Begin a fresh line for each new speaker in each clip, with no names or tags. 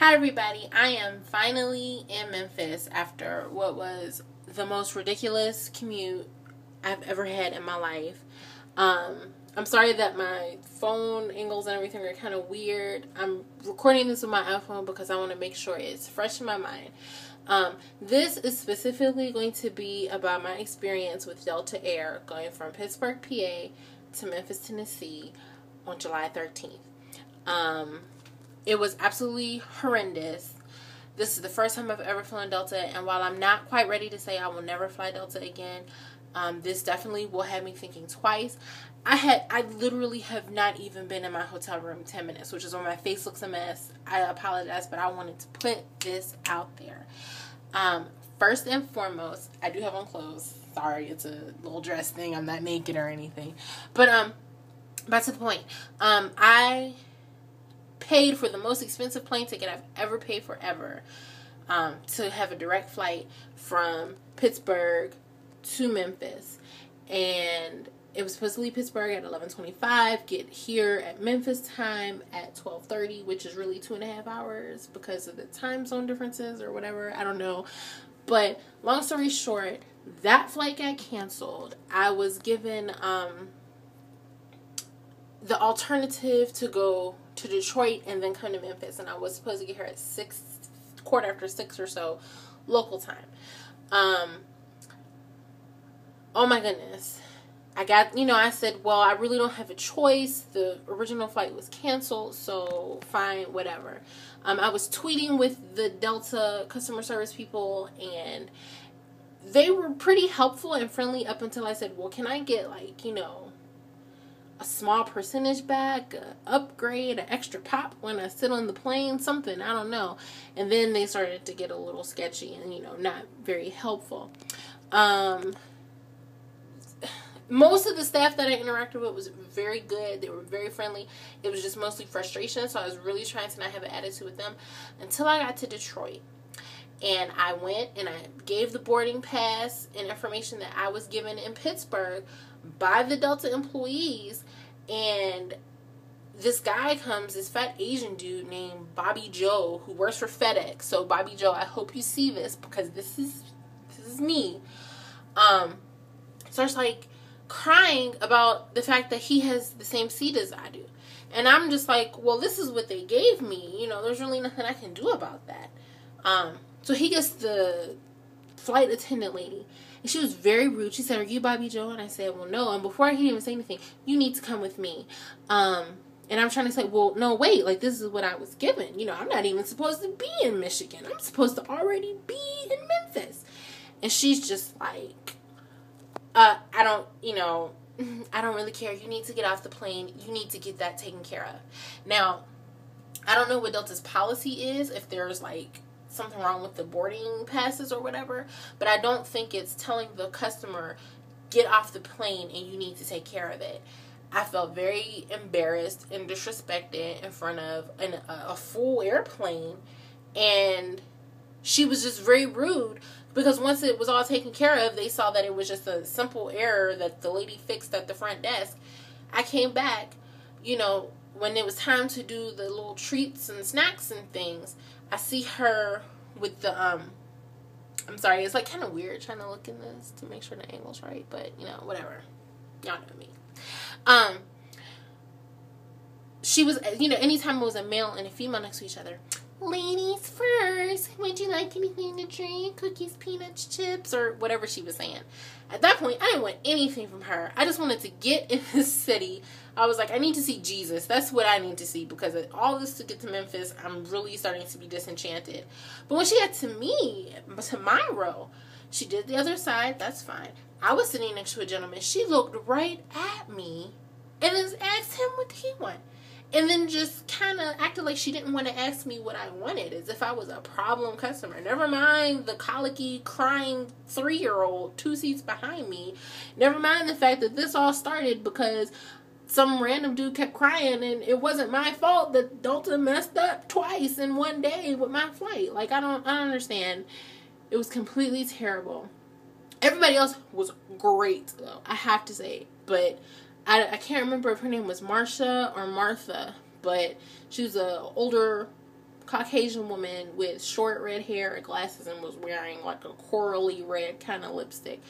Hi everybody, I am finally in Memphis after what was the most ridiculous commute I've ever had in my life. I'm sorry that my phone angles and everything are kind of weird. I'm recording this with my iPhone because I want to make sure it's fresh in my mind. This is specifically going to be about my experience with Delta Air going from Pittsburgh, PA to Memphis, Tennessee on July 13th. It was absolutely horrendous. This is the first time I've ever flown Delta, and while I'm not quite ready to say I will never fly Delta again, this definitely will have me thinking twice. I literally have not even been in my hotel room 10 minutes, which is when my face looks a mess. I apologize, but I wanted to put this out there. First and foremost, I do have on clothes. Sorry, it's a little dress thing. I'm not naked or anything. But back to the point. I paid for the most expensive plane ticket I've ever paid for ever, to have a direct flight from Pittsburgh to Memphis, and it was supposed to leave Pittsburgh at 11:25, get here at Memphis time at 12:30, which is really 2.5 hours because of the time zone differences or whatever, I don't know. But long story short, that flight got canceled. I was given the alternative to go to Detroit and then come to Memphis, and I was supposed to get here at 6:15 or so local time. Oh my goodness. I said, well, I really don't have a choice. The original flight was canceled, so fine, whatever. I was tweeting with the Delta customer service people, and they were pretty helpful and friendly up until I said, well, can I get a small percentage back, an upgrade, an extra pop when I sit on the plane, something, I don't know. And then they started to get a little sketchy and, not very helpful. Most of the staff that I interacted with was very good. They were very friendly. It was just mostly frustration, so I was really trying to not have an attitude with them until I got to Detroit. And I went and I gave the boarding pass and information that I was given in Pittsburgh by the Delta employees, and this guy comes, this fat Asian dude named Bobby Joe, who works for FedEx. So Bobby Joe, I hope you see this because this is me. Starts crying about the fact that he has the same seat as I do. And I'm just like, well, this is what they gave me. There's really nothing I can do about that. So he gets the flight attendant lady, and she was very rude. She said, are you Bobby Joe? And I said, well, no. And before I could even say anything, you need to come with me. And I'm trying to say, well, no, wait, this is what I was given. I'm not even supposed to be in Michigan. I'm supposed to already be in Memphis. And she's just like, I don't really care. You need to get off the plane. You need to get that taken care of. Now, I don't know what Delta's policy is, if there's something wrong with the boarding passes or whatever, but I don't think it's telling the customer, get off the plane and you need to take care of it. I felt very embarrassed and disrespected in front of a full airplane, and she was just very rude because once it was all taken care of, they saw that it was just a simple error that the lady fixed at the front desk. I came back, when it was time to do the little treats and snacks and things, I see her with the, I'm sorry, it's kind of weird trying to look in this to make sure the angle's right, but, whatever. Y'all know me. She was, anytime it was a male and a female next to each other, ladies first, would you like anything to drink? Cookies, peanuts, chips, or whatever she was saying. At that point, I didn't want anything from her. I just wanted to get in the city. I was like, I need to see Jesus. That's what I need to see, because all this to get to Memphis, I'm really starting to be disenchanted. But when she got to me, to my row, she did the other side. That's fine. I was sitting next to a gentleman. She looked right at me and then asked him what he wanted. And then just kind of acted like she didn't want to ask me what I wanted, as if I was a problem customer. Never mind the colicky, crying 3-year-old 2 seats behind me. Never mind the fact that this all started because some random dude kept crying, and it wasn't my fault that Delta messed up twice in one day with my flight. I don't understand. It was completely terrible. Everybody else was great, though, I have to say. But I can't remember if her name was Marsha or Martha, but she was a older Caucasian woman with short red hair and glasses and was wearing like a corally red kind of lipstick.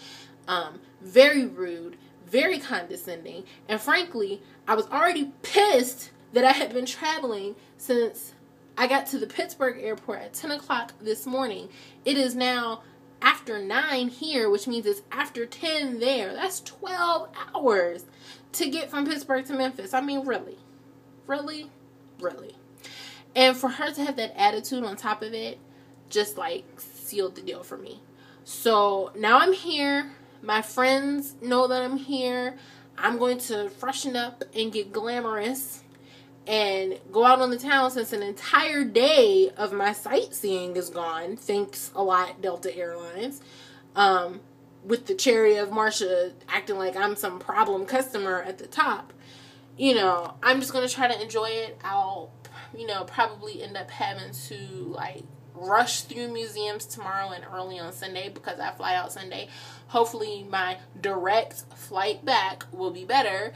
Very rude, very condescending, and frankly, I was already pissed that I had been traveling since I got to the Pittsburgh airport at 10 o'clock this morning. It is now after 9 here, which means it's after 10 there. That's 12 hours to get from Pittsburgh to Memphis. I mean, really? Really? Really? And for her to have that attitude on top of it, just like sealed the deal for me. So now I'm here. My friends know that I'm here. I'm going to freshen up and get glamorous and go out on the town since an entire day of my sightseeing is gone. Thanks a lot, Delta Airlines. With the cherry of Marsha acting like I'm some problem customer at the top. You know, I'm just going to try to enjoy it. I'll, you know, probably end up having to, like, rush through museums tomorrow and early on Sunday because I fly out Sunday. Hopefully my direct flight back will be better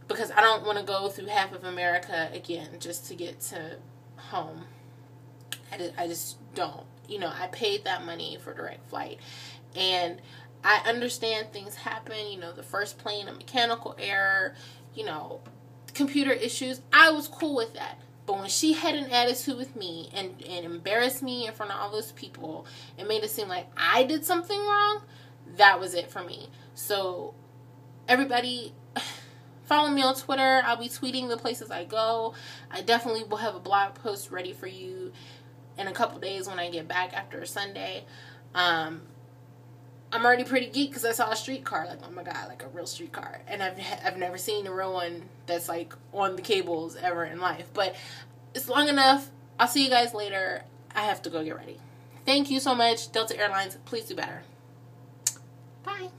because I don't want to go through half of America again just to get to home. I just don't. You know, I paid that money for direct flight. And I understand things happen. You know, the first plane, a mechanical error, you know, computer issues. I was cool with that. But when she had an attitude with me and embarrassed me in front of all those people and made it seem like I did something wrong, that was it for me. So, everybody, follow me on Twitter. I'll be tweeting the places I go. I definitely will have a blog post ready for you in a couple days when I get back after Sunday. I'm already pretty geeked because I saw a streetcar. Like, oh my God, like a real streetcar. And I've never seen a real one that's like on the cables ever in life. But it's long enough. I'll see you guys later. I have to go get ready. Thank you so much, Delta Airlines. Please do better. Bye.